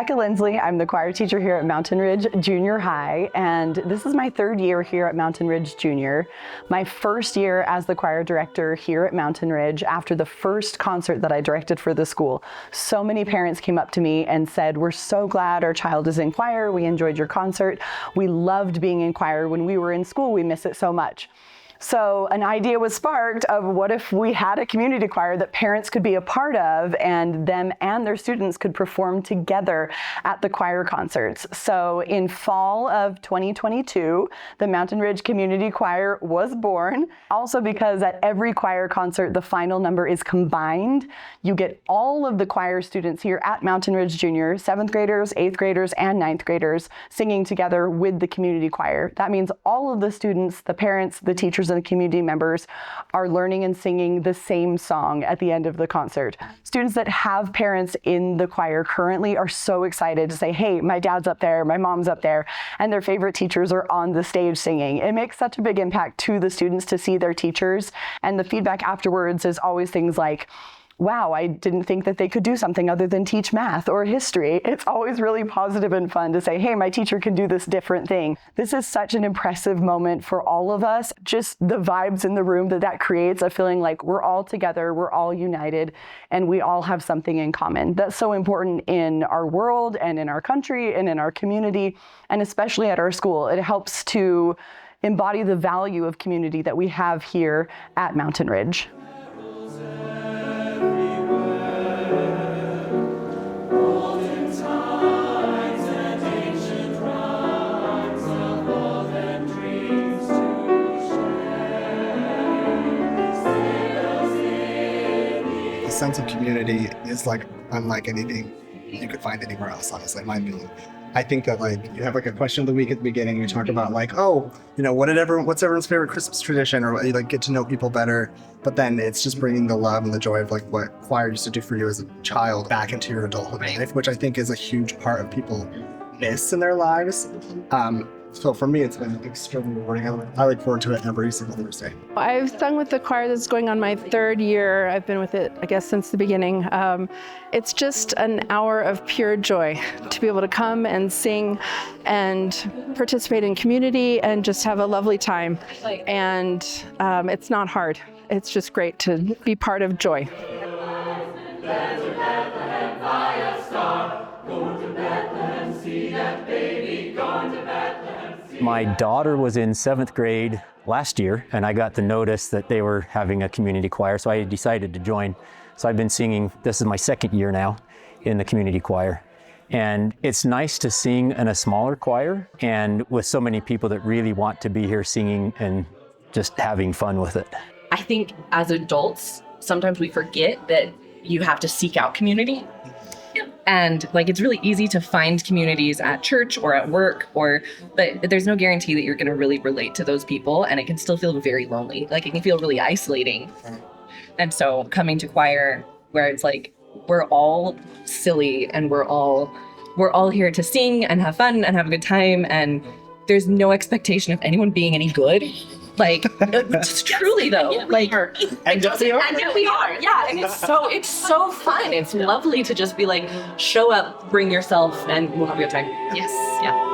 Rebekah Lindsley. I'm the choir teacher here at Mountain Ridge Junior High, and this is my third year here at Mountain Ridge Junior. My first year as the choir director here at Mountain Ridge after the first concert that I directed for the school. So many parents came up to me and said, "We're so glad our child is in choir. We enjoyed your concert. We loved being in choir. When we were in school, we miss it so much." So an idea was sparked of what if we had a community choir that parents could be a part of, and them and their students could perform together at the choir concerts. So in fall of 2022, the Mountain Ridge Community Choir was born. Also because at every choir concert, the final number is combined. You get all of the choir students here at Mountain Ridge Junior, 7th graders, 8th graders, and 9th graders singing together with the community choir. That means all of the students, the parents, the teachers, and the community members are learning and singing the same song at the end of the concert. Students that have parents in the choir currently are so excited to say, "Hey, my dad's up there, my mom's up there," and their favorite teachers are on the stage singing. It makes such a big impact to the students to see their teachers, and the feedback afterwards is always things like, "Wow, I didn't think that they could do something other than teach math or history." It's always really positive and fun to say, "Hey, my teacher can do this different thing." This is such an impressive moment for all of us. Just the vibes in the room that creates, a feeling like we're all together, we're all united, and we all have something in common. That's so important in our world and in our country and in our community, and especially at our school. It helps to embody the value of community that we have here at Mountain Ridge. The sense of community is like unlike anything you could find anywhere else, honestly, in my opinion. I think that you have a question of the week at the beginning, you talk about what's everyone's favorite Christmas tradition, or you get to know people better, but then it's just bringing the love and the joy of what choir used to do for you as a child back into your adulthood life, which I think is a huge part of people miss in their lives. So for me, it's been extremely rewarding. I look forward to it every single Thursday. I've sung with the choir that's going on my third year. I've been with it, I guess, since the beginning. It's just an hour of pure joy to be able to come and sing and participate in community and just have a lovely time. And it's not hard. It's just great to be part of joy. My daughter was in 7th grade last year, and I got the notice that they were having a community choir, so I decided to join. So I've been singing, this is my second year now, in the community choir. And it's nice to sing in a smaller choir and with so many people that really want to be here singing and just having fun with it. I think as adults, sometimes we forget that you have to seek out community. And it's really easy to find communities at church or at work, but there's no guarantee that you're going to really relate to those people, and it can still feel very lonely. It can feel really isolating. And so coming to choir, where it's we're all silly and we're all here to sing and have fun and have a good time, and there's no expectation of anyone being any good. Truly though, And we are. and yet we are, yeah. And it's so fun. It's lovely to just be show up, bring yourself, and we'll have a good time. Yes, yeah.